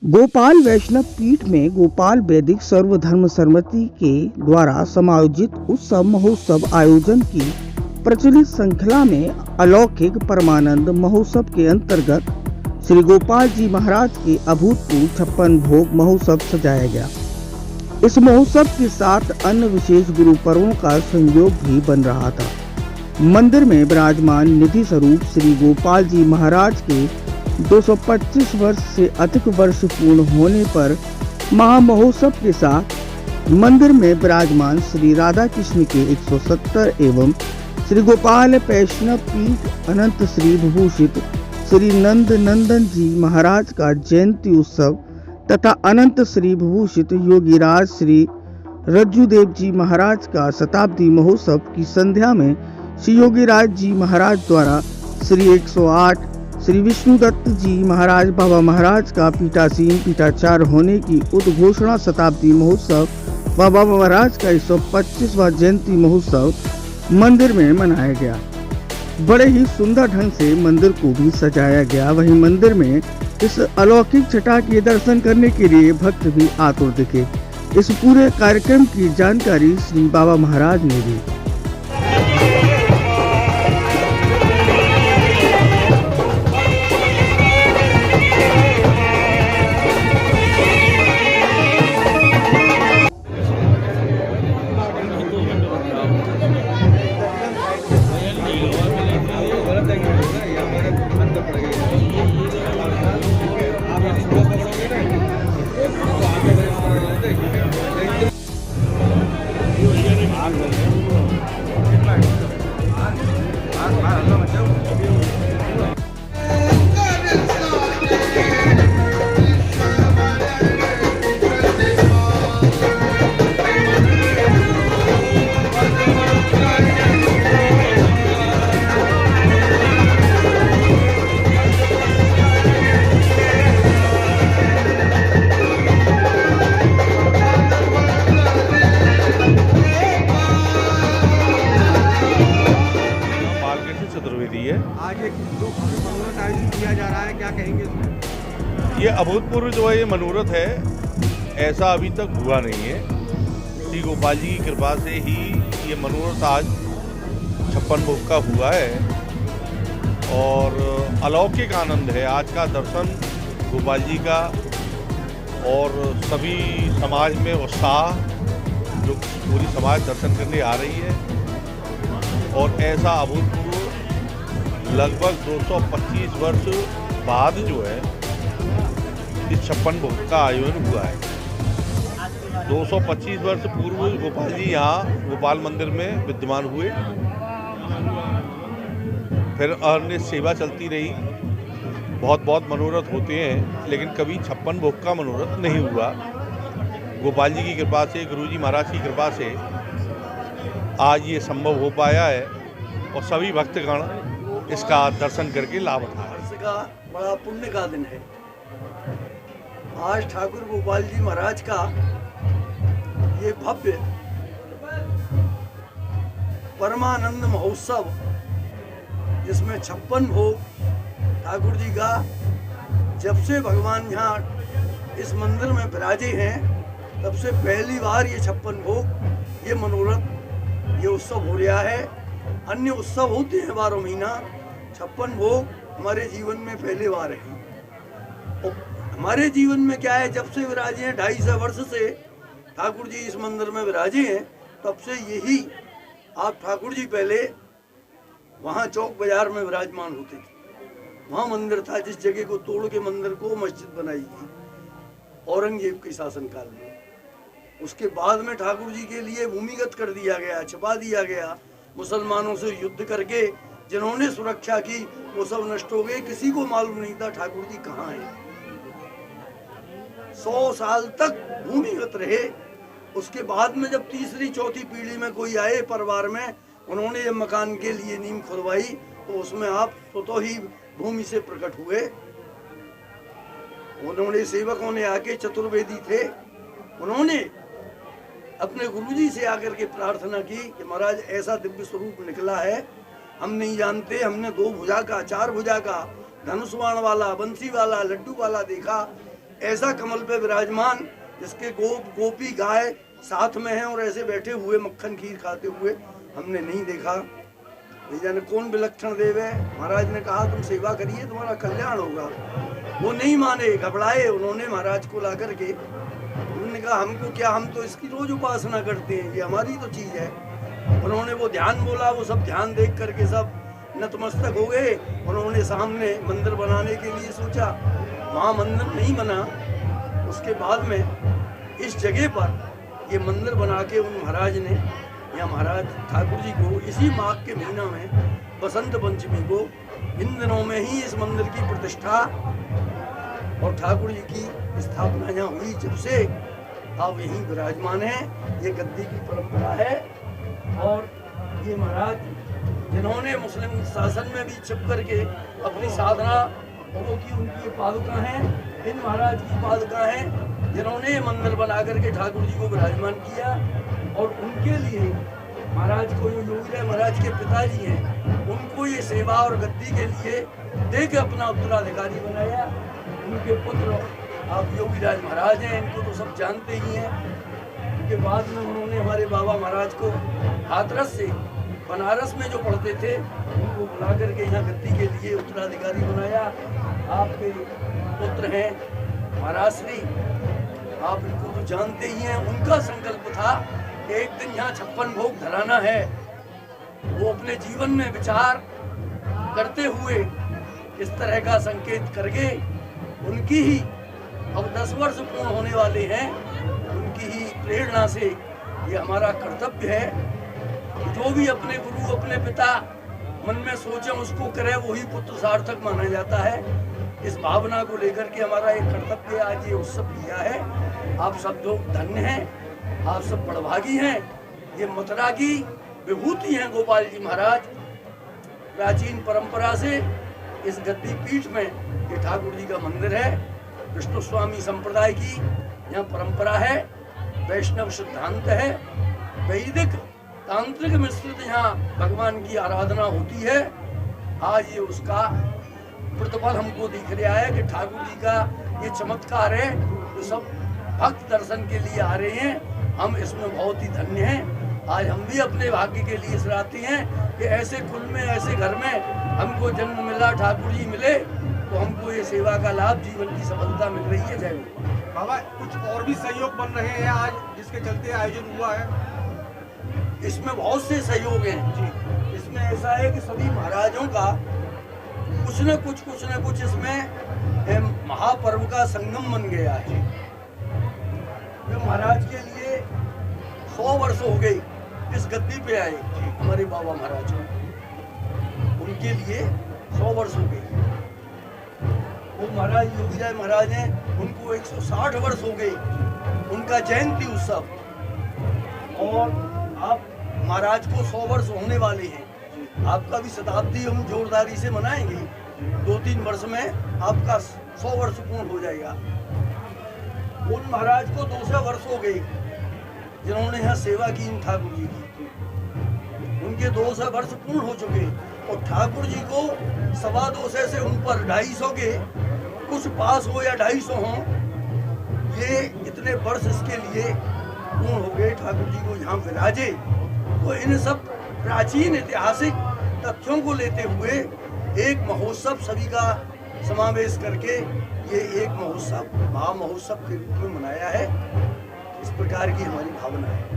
गोपाल वैष्णव पीठ में गोपाल वैदिक सर्वधर्म सम्मति के द्वारा समायोजित उत्सव महोत्सव आयोजन की प्रचलित श्रृंखला में अलौकिक परमानंद महोत्सव के अंतर्गत श्री गोपाल जी महाराज के अभूतपूर्व 56 भोग महोत्सव सजाया गया। इस महोत्सव के साथ अन्य विशेष गुरु पर्वों का संयोग भी बन रहा था। मंदिर में विराजमान निधि स्वरूप श्री गोपाल जी महाराज के 225 वर्ष से अधिक वर्ष पूर्ण होने पर महामहोत्सव के साथ मंदिर में विराजमान श्री राधा कृष्ण के 170 एवं श्री गोपाल वैष्णव पीठ अनंत श्री विभूषित श्री नंद नंदन जी महाराज का जयंती उत्सव तथा अनंत श्री विभूषित योगीराज श्री रज्जुदेव जी महाराज का शताब्दी महोत्सव की संध्या में श्री योगीराज जी महाराज द्वारा श्री 108 श्री विष्णुदत्त जी महाराज बाबा महाराज का पीठासीन पीठाचार्य होने की उद्घोषणा शताब्दी महोत्सव व बाबा महाराज का 125वां जयंती महोत्सव मंदिर में मनाया गया। बड़े ही सुंदर ढंग से मंदिर को भी सजाया गया। वहीं मंदिर में इस अलौकिक छटा के दर्शन करने के लिए भक्त भी आतुर दिखे। इस पूरे कार्यक्रम की जानकारी श्री बाबा महाराज ने दी। आज एक मनोरथ आयोजित किया जा रहा है, क्या कहेंगे इसमें? ये अभूतपूर्व जो है ये मनोरथ है, ऐसा अभी तक हुआ नहीं है। श्री गोपाल जी की कृपा से ही ये मनोरथ आज 56 भोग का हुआ है और अलौकिक आनंद है। आज का दर्शन गोपाल जी का और सभी समाज में उत्साह, जो पूरी समाज दर्शन करने आ रही है और ऐसा अभूतपूर्व लगभग 225 वर्ष बाद जो है इस 56 भोग का आयोजन हुआ है। 225 वर्ष पूर्व गोपाल जी यहाँ गोपाल मंदिर में विद्यमान हुए, फिर अन्य सेवा चलती रही। बहुत बहुत मनोरथ होते हैं लेकिन कभी 56 भोग का मनोरथ नहीं हुआ। गोपाल जी की कृपा से, गुरु जी महाराज की कृपा से आज ये संभव हो पाया है और सभी भक्तगण इसका दर्शन करके लाभ उठा। वर्ष का बड़ा पुण्य का दिन है। आज ठाकुर गोपाल जी महाराज का ये भव्य परमानंद महोत्सव, जिसमें 56 भोग ठाकुर जी का, जब से भगवान यहाँ इस मंदिर में विराजे हैं तब से पहली बार ये 56 भोग, ये मनोरथ, ये उत्सव हो रहा है। अन्य उत्सव होते हैं 12 महीना, 56 भोग हमारे जीवन में पहले बार है। और हमारे जीवन में क्या है, जब से विराजे हैं 250 वर्ष से ठाकुर जी इस मंदिर में विराजे हैं, तब से यही आप ठाकुर जी पहले वहाँ चौक बाजार में विराजमान होते थे। वहाँ मंदिर था, जिस जगह को तोड़ के मंदिर को मस्जिद बनाई गई औरंगजेब के शासनकाल में। उसके बाद में ठाकुर जी के लिए भूमिगत कर दिया गया, छिपा दिया गया। मुसलमानों से युद्ध करके जिन्होंने सुरक्षा की वो सब नष्ट हो गए। किसी को मालूम नहीं था ठाकुर जी कहाँ हैं। 100 साल तक भूमिगत रहे। उसके बाद में जब तीसरी चौथी पीढ़ी में कोई आए परिवार में, उन्होंने ये मकान के लिए नींव खुदवाई, तो उसमें आप स्वतः ही भूमि से प्रकट हुए। उन्होंने सेवकों ने आके, चतुर्वेदी थे, उन्होंने अपने गुरुजी से आकर के प्रार्थना की कि महाराज ऐसा दिव्य स्वरूप निकला है, हम नहीं जानते। हमने 2 भुजा का, 4 भुजा का, धनुष बाण वाला, बंसी वाला, लड्डू वाला देखा, ऐसा कमल पे विराजमान जिसके गोपी गाय साथ में हैं और ऐसे बैठे हुए मक्खन खीर खाते हुए हमने नहीं देखा। ये जाने कौन विलक्षण देव है। महाराज ने कहा तुम सेवा करिए, तुम्हारा कल्याण होगा। वो नहीं माने, घबराए। उन्होंने महाराज को ला करके उन्होंने कहा हमको क्या, हम तो इसकी रोज उपासना करते हैं, ये हमारी तो चीज है। उन्होंने वो ध्यान बोला, वो सब ध्यान देख करके सब नतमस्तक हो गए। उन्होंने सामने मंदिर बनाने के लिए सोचा, वहाँ मंदिर नहीं बना। उसके बाद में इस जगह पर ये मंदिर बना के उन महाराज ने, या महाराज ठाकुर जी को इसी माघ के महीना में बसंत पंचमी को इन दिनों में ही इस मंदिर की प्रतिष्ठा और ठाकुर जी की स्थापना यहाँ हुई। जब से आप यहीं विराजमान हैं, ये गद्दी की परंपरा है। और ये महाराज जिन्होंने मुस्लिम शासन में भी छिप करके अपनी साधना वो की, उनकी पादुका हैं, इन महाराज की पादुका हैं जिन्होंने ये मंदिर बना करके ठाकुर जी को विराजमान किया। और उनके लिए महाराज को, जो योगीराज महाराज के पिताजी हैं, उनको ये सेवा और गद्दी के लिए दे के अपना उत्तराधिकारी बनाया। उनके पुत्र आप योगीराज महाराज हैं, इनको तो सब जानते ही हैं। उनके बाद में उन्होंने हमारे बाबा महाराज को हाथरस से बनारस में जो पढ़ते थे उनको बुला करके यहाँ गद्दी के लिए उत्तराधिकारी बनाया। आपके पुत्र हैं महाराज श्री, आप इनको तो जानते ही हैं। उनका संकल्प था कि एक दिन यहाँ 56 भोग धराना है। वो अपने जीवन में विचार करते हुए इस तरह का संकेत करके, उनकी ही अब 10 वर्ष पूर्ण होने वाले हैं, उनकी ही प्रेरणा से ये हमारा कर्तव्य है। जो भी अपने गुरु, अपने पिता मन में सोचे उसको करे, वही पुत्र सार्थक माना जाता है। इस भावना को लेकर के हमारा एक कर्तव्य आज ये उत्सव किया है। आप सब लोग धन्य हैं, आप सब बड़भागी हैं। ये मथुरा की विभूति हैं गोपाल जी महाराज। प्राचीन परंपरा से इस गद्दी पीठ में ये ठाकुर जी का मंदिर है। विष्णु स्वामी संप्रदाय की यहाँ परंपरा है, वैष्णव सिद्धांत है, वैदिक तांत्रिक मिश्रित यहाँ भगवान की आराधना होती है। आज ये उसका प्रतिफल हमको दिख रहा है कि ठाकुर जी का ये चमत्कार है। जो सब भक्त दर्शन के लिए आ रहे हैं, हम इसमें बहुत ही धन्य हैं। आज हम भी अपने भाग्य के लिए सराहते हैं कि ऐसे कुल में, ऐसे घर में हमको जन्म मिला, ठाकुर जी मिले, तो हमको ये सेवा का लाभ, जीवन की सफलता मिल रही है। जय गुरु। बाबा कुछ और भी सहयोग बन रहे हैं आज, जिसके चलते आयोजन हुआ है। इसमें बहुत से सहयोग हैं जी। इसमें ऐसा है कि सभी महाराजों का कुछ न कुछ इसमें महापर्व का संगम बन गया है। जो महाराज के लिए 100 वर्ष हो गए इस गद्दी पे आए हमारे बाबा महाराज को, उनके लिए 100 वर्ष हो गए। वो महाराज योगीराज महाराज हैं, उनको 160 वर्ष हो गए उनका जयंती उत्सव। और आप महाराज को 100 वर्ष होने वाले हैं। आपका भी शताब्दी हम जोरदारी से मनाएंगे। 2-3 वर्ष में आपका 100 वर्ष पूर्ण हो जाएगा। उन महाराज को 200 वर्ष हो गए जिन्होंने यहाँ सेवा की ठाकुर जी की। उनके 200 वर्ष पूर्ण हो चुके और ठाकुर जी को 225 से उन पर 250 के कुछ पास हो या 250 हो, ये इतने वर्ष इसके लिए पूर्ण हो गए ठाकुर जी को यहाँ विराजे। तो इन सब प्राचीन ऐतिहासिक तथ्यों को लेते हुए एक महोत्सव सभी का समावेश करके ये एक महोत्सव, महामहोत्सव के रूप में मनाया है। इस प्रकार की हमारी भावना है।